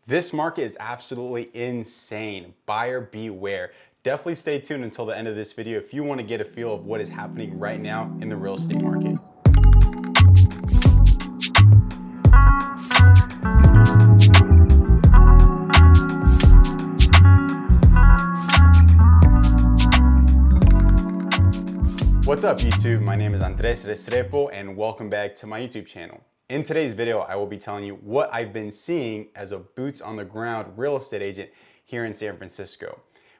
This market is absolutely insane. Buyer beware. Definitely stay tuned until the end of this video if you want to get a feel of what is happening right now in the real estate market. What's up YouTube? My name is Andres Restrepo and welcome back to my YouTube channel. In today's video, I will be telling you what I've been seeing as a boots on the ground real estate agent here in San Francisco.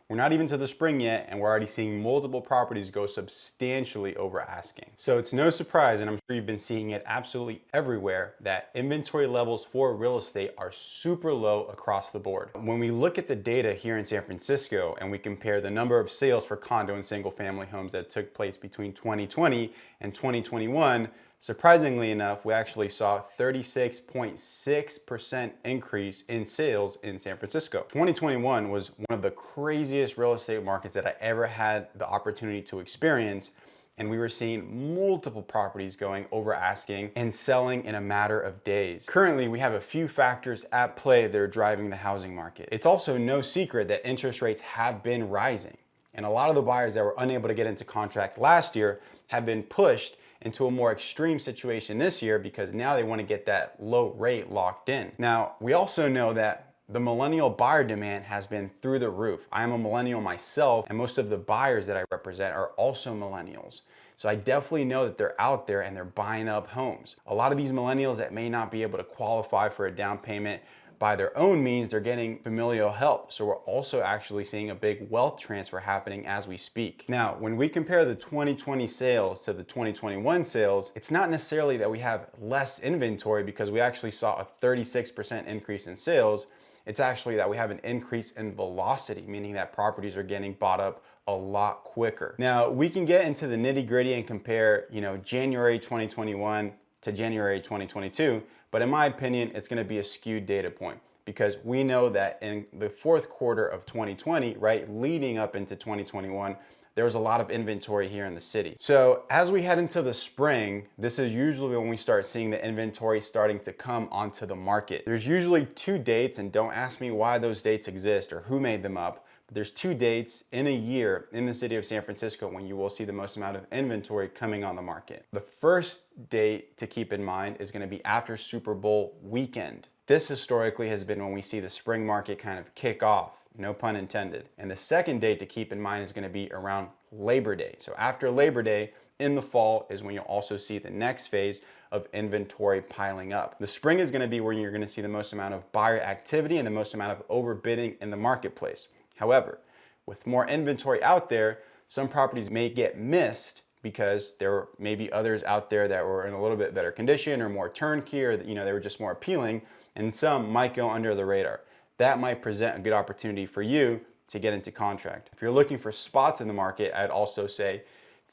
We're not even to the spring yet and we're already seeing multiple properties go substantially over asking. So it's no surprise, and I'm sure you've been seeing it absolutely everywhere, that inventory levels for real estate are super low across the board. When we look at the data here in San Francisco and we compare the number of sales for condo and single family homes that took place between 2020 and 2021, surprisingly enough, we actually saw 36.6% increase in sales in San Francisco. 2021 was one of the craziest real estate markets that I ever had the opportunity to experience, and we were seeing multiple properties going over asking and selling in a matter of days. Currently, we have a few factors at play that are driving the housing market. It's also no secret that interest rates have been rising, and a lot of the buyers that were unable to get into contract last year have been pushed into a more extreme situation this year because now they want to get that low rate locked in. Now, we also know that the millennial buyer demand has been through the roof. I am a millennial myself, and most of the buyers that I represent are also millennials. So I definitely know that they're out there and they're buying up homes. A lot of these millennials that may not be able to qualify for a down payment by their own means, they're getting familial help. So we're also actually seeing a big wealth transfer happening as we speak. Now, when we compare the 2020 sales to the 2021 sales, it's not necessarily that we have less inventory because we actually saw a 36% increase in sales. It's actually that we have an increase in velocity, meaning that properties are getting bought up a lot quicker. Now, we can get into the nitty gritty and compare, January 2021 to January 2022, but in my opinion, it's gonna be a skewed data point because we know that in the fourth quarter of 2020, right, leading up into 2021, there was a lot of inventory here in the city. So as we head into the spring, this is usually when we start seeing the inventory starting to come onto the market. There's usually two dates, and don't ask me why those dates exist or who made them up, but there's two dates in a year in the city of San Francisco when you will see the most amount of inventory coming on the market. The first date to keep in mind is gonna be after Super Bowl weekend. This historically has been when we see the spring market kind of kick off. No pun intended. And the second date to keep in mind is going to be around Labor Day. So after Labor Day in the fall is when you'll also see the next phase of inventory piling up. The spring is going to be where you're going to see the most amount of buyer activity and the most amount of overbidding in the marketplace. However, with more inventory out there, some properties may get missed because there may be others out there that were in a little bit better condition or more turnkey, or they were just more appealing, and some might go under the radar. That might present a good opportunity for you to get into contract. If you're looking for spots in the market, I'd also say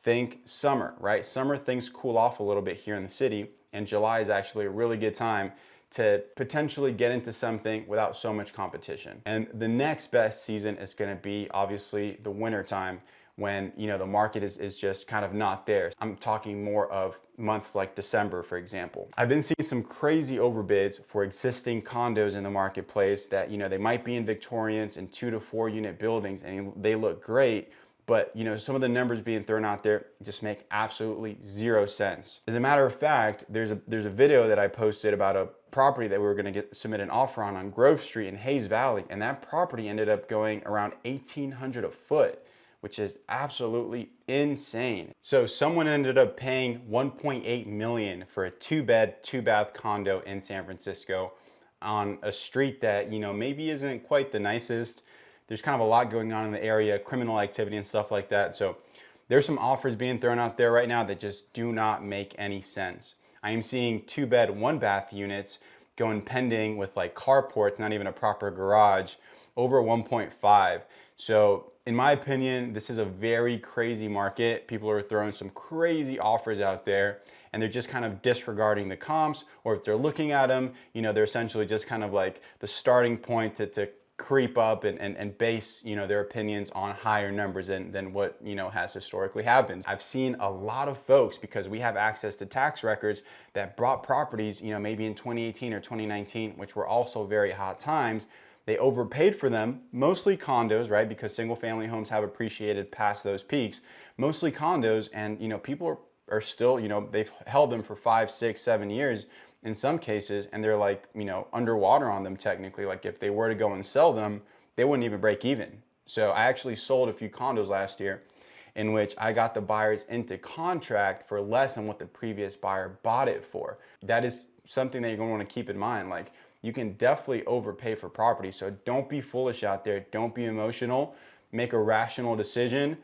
think summer, right? Summer, things cool off a little bit here in the city, and July is actually a really good time to potentially get into something without so much competition. And the next best season is gonna be obviously the winter time, when the market is just kind of not there. I'm talking more of months like December, for example. I've been seeing some crazy overbids for existing condos in the marketplace that they might be in Victorians and 2 to 4 unit buildings, and they look great, but some of the numbers being thrown out there just make absolutely zero sense. As a matter of fact, there's a video that I posted about a property that we were going to submit an offer on Grove Street in Hayes Valley, and that property ended up going around $1,800 a foot, which is absolutely insane. So someone ended up paying $1.8 million for a 2-bed, 2-bath condo in San Francisco on a street that, maybe isn't quite the nicest. There's kind of a lot going on in the area, criminal activity and stuff like that. So there's some offers being thrown out there right now that just do not make any sense. I am seeing 2-bed, 1-bath units going pending with like carports, not even a proper garage, over 1.5. So in my opinion, this is a very crazy market. People are throwing some crazy offers out there, and they're just kind of disregarding the comps, or if they're looking at them, they're essentially just kind of like the starting point to creep up and base, you know, their opinions on higher numbers than what, you know, has historically happened. I've seen a lot of folks, because we have access to tax records, that bought properties, you know, maybe in 2018 or 2019, which were also very hot times. They overpaid for them, mostly condos, right? Because single family homes have appreciated past those peaks, mostly condos. And, you know, people are still, you know, they've held them for 5, 6, 7 years in some cases, and they're like, you know, underwater on them technically. Like if they were to go and sell them, they wouldn't even break even. So I actually sold a few condos last year in which I got the buyers into contract for less than what the previous buyer bought it for. That is something that you're going to want to keep in mind. Like, you can definitely overpay for property. So don't be foolish out there. Don't be emotional. Make a rational decision.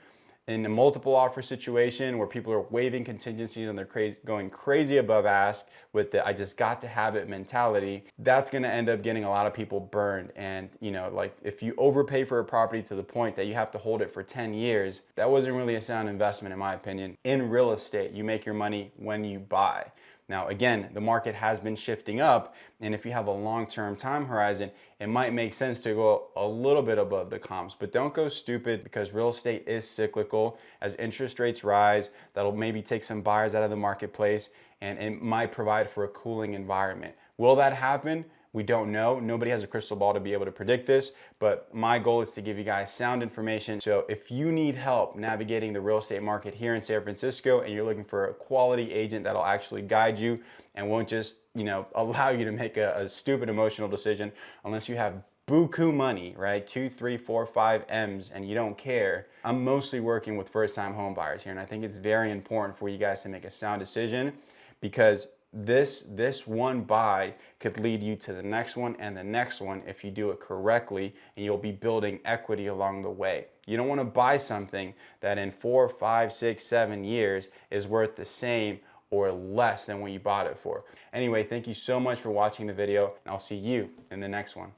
In a multiple offer situation where people are waiving contingencies and they're going crazy above ask with the "I just got to have it" mentality, that's going to end up getting a lot of people burned. And, you know, like if you overpay for a property to the point that you have to hold it for 10 years, that wasn't really a sound investment in my opinion. In real estate, you make your money when you buy. Now, again, the market has been shifting up, and if you have a long-term time horizon, it might make sense to go a little bit above the comps, but don't go stupid, because real estate is cyclical. As interest rates rise, that'll maybe take some buyers out of the marketplace, and it might provide for a cooling environment. Will that happen? We don't know. Nobody has a crystal ball to be able to predict this, but my goal is to give you guys sound information. So if you need help navigating the real estate market here in San Francisco, and you're looking for a quality agent that'll actually guide you and won't just, you know, allow you to make a stupid emotional decision unless you have buku money, right? 2, 3, 4, 5 M's, and you don't care. I'm mostly working with first-time home buyers here, and I think it's very important for you guys to make a sound decision, because this one buy could lead you to the next one and the next one if you do it correctly, and you'll be building equity along the way. You don't want to buy something that in 4, 5, 6, 7 years is worth the same or less than what you bought it for. Anyway, thank you so much for watching the video, and I'll see you in the next one.